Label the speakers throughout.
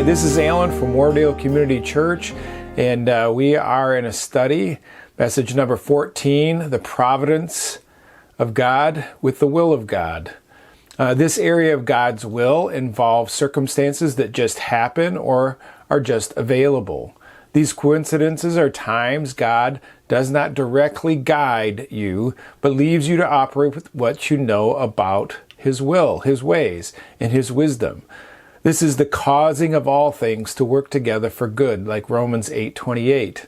Speaker 1: Hi, this is Alan from Wardale Community Church, and we are in a study, message number 14, the providence of God with the will of God. This area of God's will involves circumstances that just happen or are just available. These coincidences are times God does not directly guide you, but leaves you to operate with what you know about His will, His ways, and His wisdom. This is the causing of all things to work together for good, like Romans 8:28.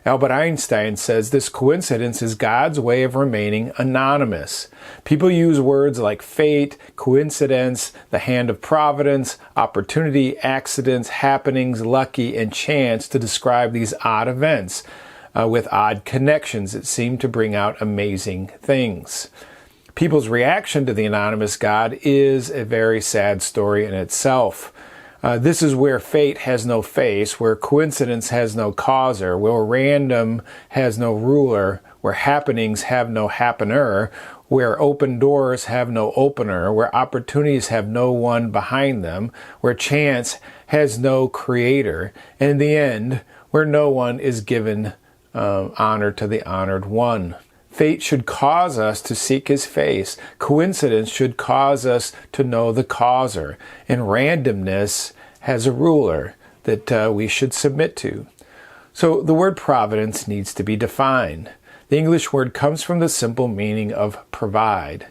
Speaker 1: Albert Einstein says this coincidence is God's way of remaining anonymous. People use words like fate, coincidence, the hand of providence, opportunity, accidents, happenings, lucky, and chance to describe these odd events with odd connections that seem to bring out amazing things. People's reaction to the anonymous God is a very sad story in itself. This is where fate has no face, where coincidence has no causer, where random has no ruler, where happenings have no happener, where open doors have no opener, where opportunities have no one behind them, where chance has no creator, and in the end, where no one is given honor to the honored one. Fate should cause us to seek His face. Coincidence should cause us to know the causer. And randomness has a ruler that we should submit to. So the word providence needs to be defined. The English word comes from the simple meaning of provide.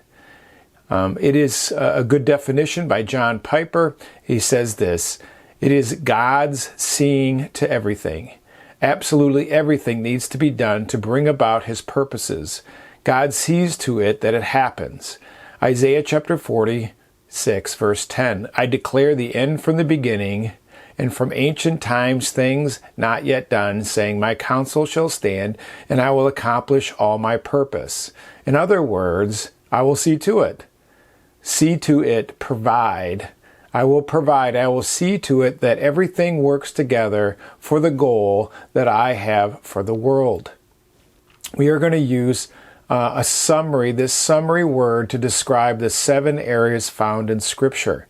Speaker 1: It is a good definition by John Piper. He says this: it is God's seeing to everything. Absolutely everything needs to be done to bring about His purposes. God sees to it that it happens. Isaiah chapter 46, verse 10, I declare the end from the beginning, and from ancient times things not yet done, saying, my counsel shall stand, and I will accomplish all my purpose. In other words, I will see to it. See to it, provide. I will provide, I will see to it that everything works together for the goal that I have for the world. We are going to use this summary word to describe the 7 areas found in Scripture.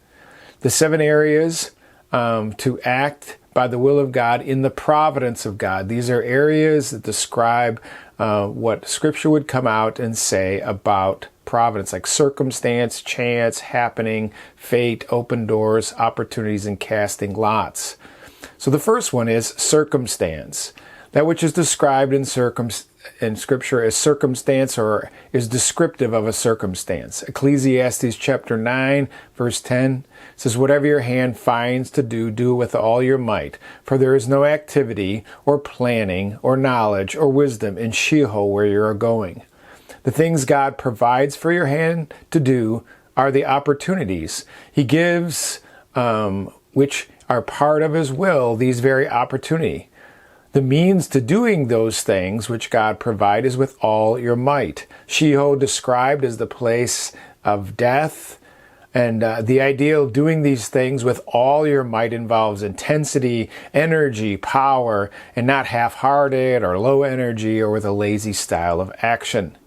Speaker 1: The 7 areas to act by the will of God in the providence of God. These are areas that describe what Scripture would come out and say about providence, like circumstance, chance, happening, fate, open doors, opportunities, and casting lots. So the first one is circumstance. That which is described in Scripture as circumstance or is descriptive of a circumstance. Ecclesiastes chapter 9, verse 10 says, whatever your hand finds to do, do it with all your might. For there is no activity or planning or knowledge or wisdom in Sheol where you are going. The things God provides for your hand to do are the opportunities. He gives, which are part of His will, these very opportunity. The means to doing those things which God provides is with all your might. Sheol described as the place of death, and the idea of doing these things with all your might involves intensity, energy, power, and not half-hearted or low energy or with a lazy style of action.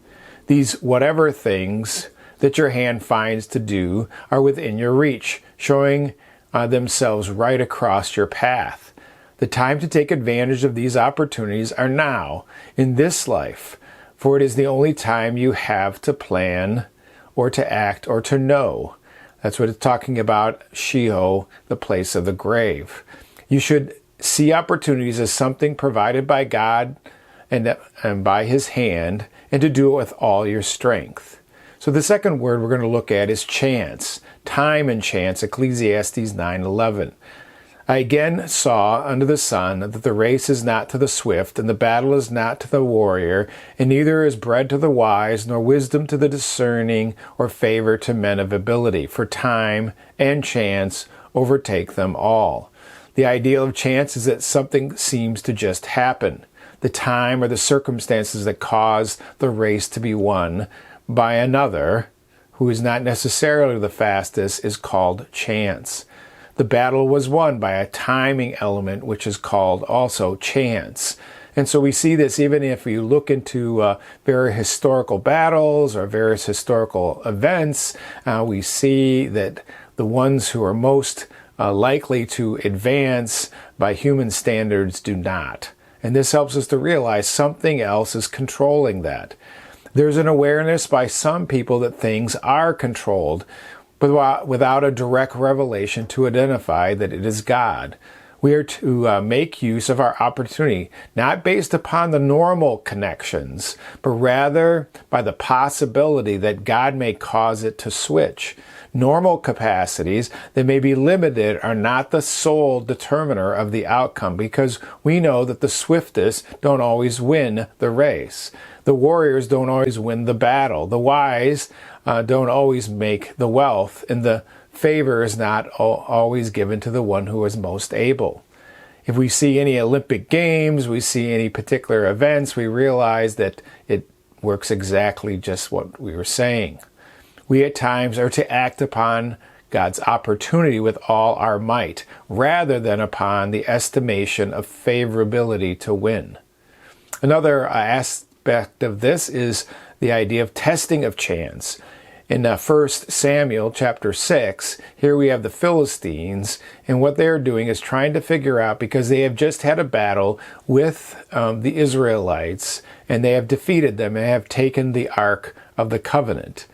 Speaker 1: These whatever things that your hand finds to do are within your reach, showing themselves right across your path. The time to take advantage of these opportunities are now, in this life, for it is the only time you have to plan or to act or to know. That's what it's talking about, Sheol, the place of the grave. You should see opportunities as something provided by God and by His hand, and to do it with all your strength. So the second word we're going to look at is chance, time and chance, Ecclesiastes 9:11. I again saw under the sun that the race is not to the swift, and the battle is not to the warrior, and neither is bread to the wise, nor wisdom to the discerning, or favor to men of ability. For time and chance overtake them all. The ideal of chance is that something seems to just happen. The time or the circumstances that cause the race to be won by another, who is not necessarily the fastest, is called chance. The battle was won by a timing element, which is called also chance. And so we see this even if you look into various historical battles or various historical events, we see that the ones who are most likely to advance by human standards do not. And this helps us to realize something else is controlling that. There's an awareness by some people that things are controlled, but without a direct revelation to identify that it is God. We are to make use of our opportunity, not based upon the normal connections, but rather by the possibility that God may cause it to switch. Normal capacities that may be limited are not the sole determiner of the outcome, because we know that the swiftest don't always win the race. The warriors don't always win the battle. The wise don't always make the wealth, and the favor is not always given to the one who is most able. If we see any Olympic Games, we see any particular events, we realize that it works exactly just what we were saying. We at times are to act upon God's opportunity with all our might, rather than upon the estimation of favorability to win. Another aspect of this is the idea of testing of chance. In 1 Samuel chapter 6, here we have the Philistines, and what they're doing is trying to figure out, because they have just had a battle with the Israelites, and they have defeated them and have taken the Ark of the Covenant.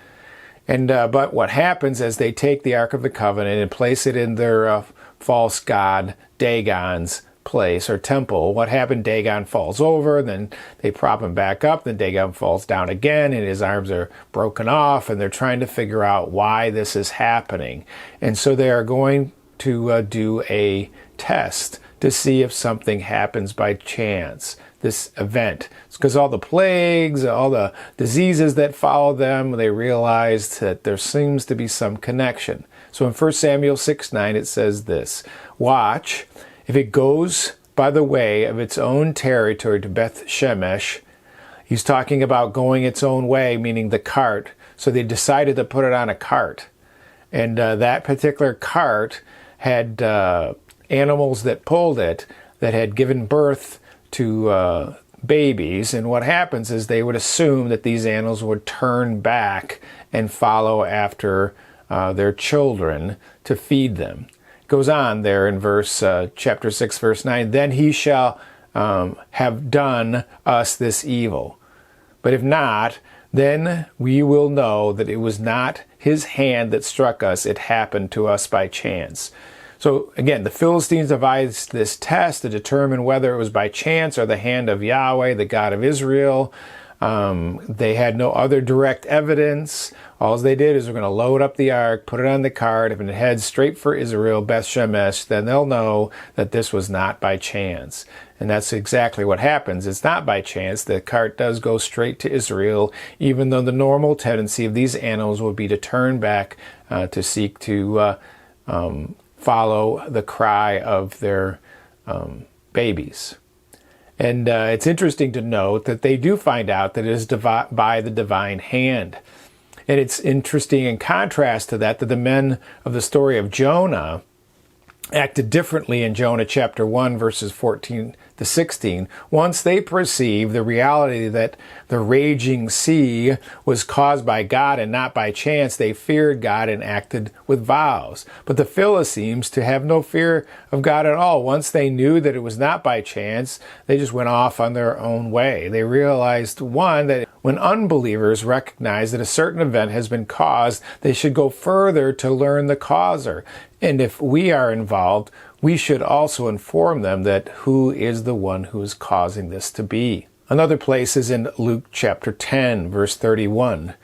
Speaker 1: And but what happens as they take the Ark of the Covenant and place it in their false god Dagon's place or temple, what happened? Dagon falls over, then they prop him back up, then Dagon falls down again, and his arms are broken off, and they're trying to figure out why this is happening. And so they are going to do a test to see if something happens by chance, this event. It's because all the plagues, all the diseases that follow them, they realized that there seems to be some connection. So in 1 Samuel 6:9 it says this, "Watch, if it goes by the way of its own territory to Beth Shemesh," he's talking about going its own way, meaning the cart. So they decided to put it on a cart. And that particular cart had animals that pulled it that had given birth to babies. And what happens is they would assume that these animals would turn back and follow after their children to feed them. Goes on there in chapter 6, verse 9, "Then he shall have done us this evil. But if not, then we will know that it was not his hand that struck us, it happened to us by chance." So again, the Philistines devised this test to determine whether it was by chance or the hand of Yahweh, the God of Israel. They had no other direct evidence. All they did is we're going to load up the ark, put it on the cart. If it heads straight for Israel, Beth Shemesh, then they'll know that this was not by chance. And that's exactly what happens. It's not by chance. The cart does go straight to Israel, even though the normal tendency of these animals would be to turn back to seek to follow the cry of their babies. And it's interesting to note that they do find out that it is by the divine hand. And it's interesting in contrast to that the men of the story of Jonah acted differently in Jonah chapter 1, verses 14 to 16, once they perceived the reality that the raging sea was caused by God and not by chance. They feared God and acted with vows. But the Philistines to have no fear of God at all. Once they knew that it was not by chance, they just went off on their own way. They realized, one, that when unbelievers recognize that a certain event has been caused, they should go further to learn the causer. And if we are involved, we should also inform them that who is the one who is causing this to be. Another place is in Luke chapter 10, verse 31.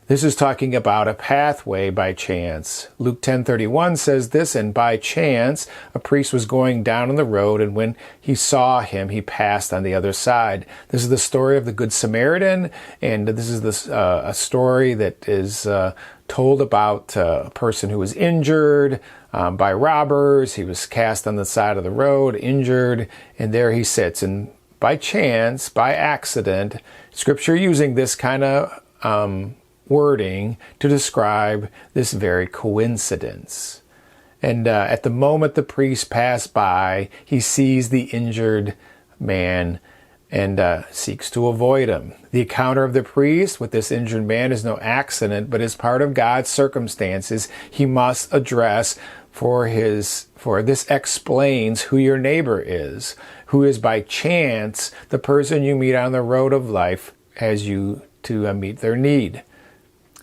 Speaker 1: This is talking about a pathway by chance. Luke 10:31 says this, "And by chance a priest was going down on the road, and when he saw him, he passed on the other side." This is the story of the Good Samaritan, and this is a story that is told about a person who was injured by robbers. He was cast on the side of the road, injured, and there he sits. And by chance, by accident, Scripture using this kind of wording to describe this very coincidence. And at the moment the priest passed by, he sees the injured man and seeks to avoid him. The encounter of the priest with this injured man is no accident, but is part of God's circumstances he must address for this explains who your neighbor is, who is by chance the person you meet on the road of life as you to meet their need.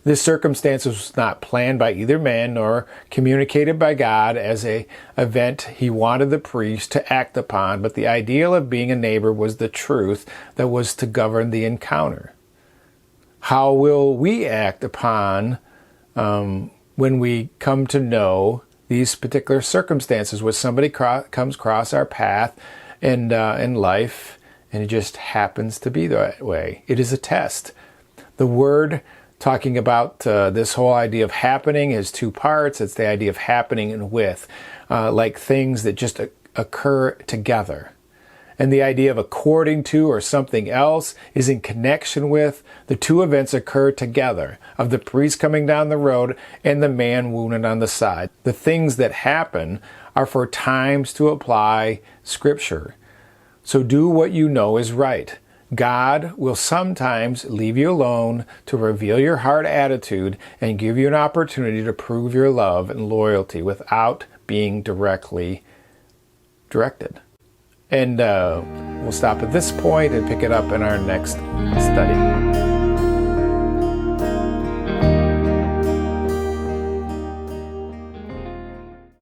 Speaker 1: This circumstance was not planned by either man nor communicated by God as an event he wanted the priest to act upon, but the ideal of being a neighbor was the truth that was to govern the encounter. How will we act upon when we come to know these particular circumstances where somebody comes across our path and in life, and it just happens to be that way? It is a test. The word talking about this whole idea of happening is two parts. It's the idea of happening and with, like things that just occur together. And the idea of according to or something else is in connection with. The two events occur together, of the priest coming down the road and the man wounded on the side. The things that happen are for times to apply Scripture. So do what you know is right. God will sometimes leave you alone to reveal your heart attitude and give you an opportunity to prove your love and loyalty without being directly directed. And we'll stop at this point and pick it up in our next study.